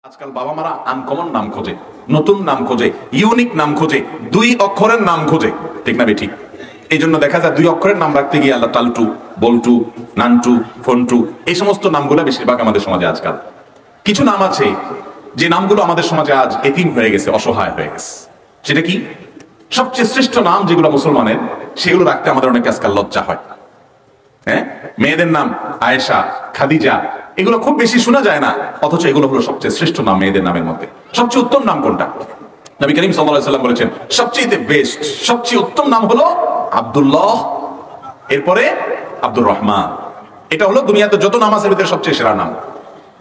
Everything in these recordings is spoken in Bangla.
আজকাল বাবা মারা আনকমন নাম খোঁজে, নতুন নাম খোঁজে, ইউনিক নাম খোঁজে, দুই অক্ষরের নাম খোঁজে, ঠিক না বেঠিক? এই জন্য দেখা যায় দুই অক্ষরের নাম রাখতে গিয়ে আল্লাহ টালটু, বল্টু, নান্টু, ফন্টু, এই সমস্ত নামগুলো বেশিরভাগ আমাদের সমাজে আজকাল। কিছু নাম আছে যে নামগুলো আমাদের সমাজে আজ এতিম হয়ে গেছে, অসহায় হয়ে গেছে। সেটা কি? সবচেয়ে শ্রেষ্ঠ নাম যেগুলো মুসলমানের, সেগুলো রাখতে আমাদের অনেক আজকাল লজ্জা হয়। হ্যাঁ, মেয়েদের নাম আয়েশা, খাদিজা, এগুলো খুব বেশি শোনা যায় না, অথচ এগুলো হলো সবচেয়ে শ্রেষ্ঠ নাম মেয়েদের নামের মধ্যে। সবচেয়ে উত্তম নাম কোনটা? নবী করিম সাল্লাল্লাহু আলাইহি ওয়াসাল্লাম বলেছেন সবচেয়ে বেস্ট, সবচেয়ে উত্তম নাম হলো আব্দুল্লাহ, এরপরে আব্দুর রহমান। এটা হলো দুনিয়াতে যত নাম আছে ভিতরে সবচেয়ে সেরা নাম।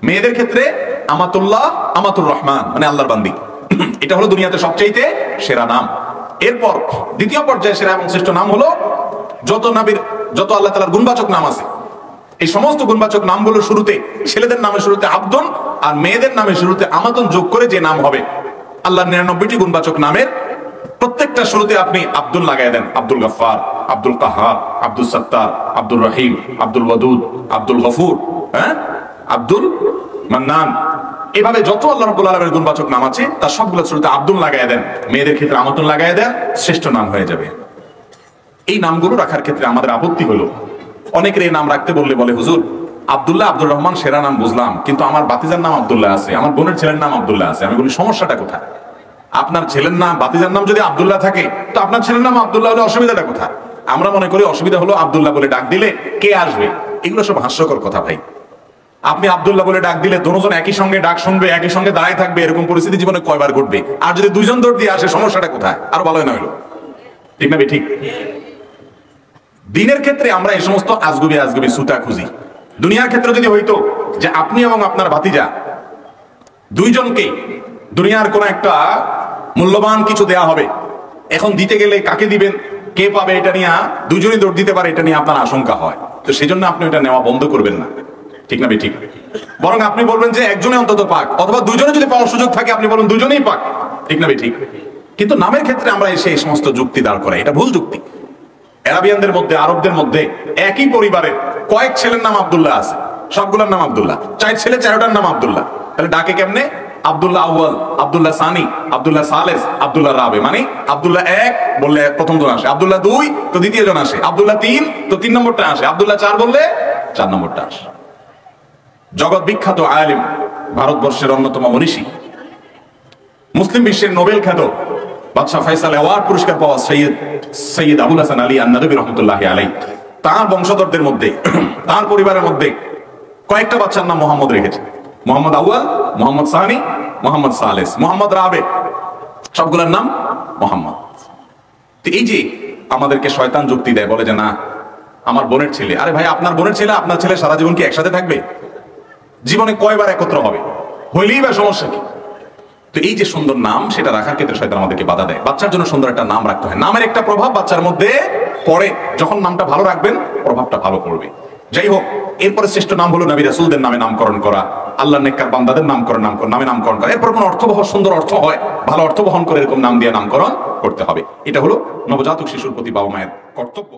মেয়েদের ক্ষেত্রে আমাতুল্লাহ, আমাতুর রহমান, মানে আল্লাহর বান্দি, এটা হলো দুনিয়াতে সবচেয়ে সেরা নাম। এরপর দ্বিতীয় পর্যায়ে সেরা এবং শ্রেষ্ঠ নাম হলো যত আল্লাহ তাআলার গুণবাচক নাম আছে, এই সমস্ত গুণবাচক নামগুলোর শুরুতে, ছেলেদের নামের শুরুতে আব্দুন আর মেয়েদের নামের শুরুতে আমাতুন যোগ করে যে নাম হবে, আল্লাহর 99টি গুণবাচক নামের প্রত্যেকটা শুরুতে আপনি আব্দুল লাগাই দেন। আব্দুল গফফার, আব্দুল কাহ্হার, আব্দুল সত্তার, আব্দুল রহিম, আব্দুল ওয়াদুদ, আব্দুল গফুর, হ্যাঁ, আব্দুল মান্নান, এভাবে যত আল্লাহ রাব্বুল আলামিনের গুণবাচক নাম আছে তার সবগুলো শুরুতে আব্দুল লাগাই দেন। মেয়েদের ক্ষেত্রে আমাতুন লাগাই দেন, শ্রেষ্ঠ নাম হয়ে যাবে। এই নামগুলো রাখার ক্ষেত্রে আমাদের আপত্তি হলো, অনেকের এই নাম রাখতে বললে বলে, হুজুর আব্দুল্লাহ, আব্দুর রহমান সেরা নাম বুঝলাম, কিন্তু আমার বাতিজার নাম আব্দুল্লাহ আছে, আমার বোনের ছেলের নাম আব্দুল্লাহ আছে। আমি বলি, সমস্যাটা কোথায়? আপনার ছেলের নাম, বাতিজার নাম যদি আব্দুল্লাহ থাকে, তো আপনার ছেলের নাম আব্দুল্লাহ হলে অসুবিধাটা কোথায়? আমরা মনে করি অসুবিধা হলো আব্দুল্লাহ বলে ডাক দিলে কে আসবে। এগুলো সব হাস্যকর কথা ভাই। আপনি আব্দুল্লাহ বলে ডাক দিলে দুজন একই সঙ্গে ডাক শুনবে, একই সঙ্গে দাঁড়ায় থাকবে, এরকম পরিস্থিতি জীবনে কয়বার ঘটবে? আর যদি দুইজন দৌড় দিয়ে আসে, সমস্যাটা কোথায়? আরো ভালো হয় না হলো, ঠিক না? ঠিক। দিনের ক্ষেত্রে আমরা এই সমস্ত আজগুবি সুতা খুঁজি। দুনিয়ার ক্ষেত্রে যদি হইতো যে আপনি এবং আপনার ভাতিজা দুইজনকে দুনিয়ার কোন একটা মূল্যবান কিছু দেয়া হবে, এখন দিতে গেলে কাকে দিবেন, কে পাবে, এটা নিয়ে দুজনই দৌড় দিতে পারে, এটা নিয়ে আপনার আশঙ্কা হয়। তো সেই জন্য আপনি এটা নেওয়া বন্ধ করবেন না, ঠিক না? ঠিক। বরং আপনি বলবেন যে একজনে অন্তত পাক, অথবা দুজনে যদি পাওয়ার সুযোগ থাকে আপনি বলুন দুজনেই পাক, ঠিক না? ঠিক। কিন্তু নামের ক্ষেত্রে আমরা এসে এই সমস্ত যুক্তি দাঁড় করাই, এটা ভুল যুক্তি। আরবিয়ানদের মধ্যে, আরবদের মধ্যে একই পরিবারে কয়েক ছেলের নাম আব্দুল্লাহ আছে, সবগুলোর নাম আব্দুল্লাহ, 4 ছেলে 4টার নাম আব্দুল্লাহ। তাহলে ডাকে কেমনে? আব্দুল্লাহ আউয়াল, আব্দুল্লাহ সানি, আব্দুল্লাহ সালেস, আব্দুল্লাহ রাবে, মানে আব্দুল্লাহ 1 বললে প্রথম জন আসে, আব্দুল্লাহ 2 তো দ্বিতীয় জন আসে, আব্দুল্লাহ 3 তো 3 নম্বরটা আসে, আব্দুল্লাহ 4 বললে 4 নম্বরটা আসে। জগৎ বিখ্যাত আলেম, ভারতবর্ষের অন্যতম মনীষী, মুসলিম বিশ্বের নোবেল খ্যাত বাদশাহ ফয়সাল অ্যাওয়ার্ড পুরস্কার পাওয়া সৈয়দ আবুল হাসান আলী আন-নাদভী রাহমাতুল্লাহি আলাইহি, তার বংশধরদের মধ্যে, তার পরিবারের মধ্যে কয়েকটা বাচ্চার নাম মোহাম্মদ রেখেছে। মোহাম্মদ আউয়াল, মোহাম্মদ সানি, মোহাম্মদ সালেস, মোহাম্মদ রাবে, সবগুলোর নাম মোহাম্মদ। তো এই যে আমাদেরকে শয়তান যুক্তি দেয়, বলে যে না আমার বোনের ছেলে। আরে ভাই, আপনার বোনের ছেলে আপনার ছেলে সারা জীবন কি একসাথে থাকবে? জীবনে কয়বার একত্র হবে? হইলেই বা সমস্যা কি? তো এই যে সুন্দর নাম, সেটা রাখার ক্ষেত্রে শয়তান আমাদেরকে বাধা দেয়। বাচ্চার জন্য সুন্দর একটা নাম রাখতে হয়, নামের একটা প্রভাব বাচ্চার মধ্যে পড়ে। যখন নামটা ভালো রাখবেন, প্রভাবটা ভালো পড়বে। যাই হোক, এরপরে শ্রেষ্ঠ নাম হলো নবী রাসূলদের নামে নামকরণ করা, আল্লাহর নেককার বান্দাদের নামে নামকরণ করা। এরপর কোন অর্থবহ সুন্দর অর্থ হয়, ভালো অর্থ বহন করে এরকম নাম দিয়ে নামকরণ করতে হবে। এটা হলো নবজাতক শিশুর প্রতি বাবা মায়ের কর্তব্য।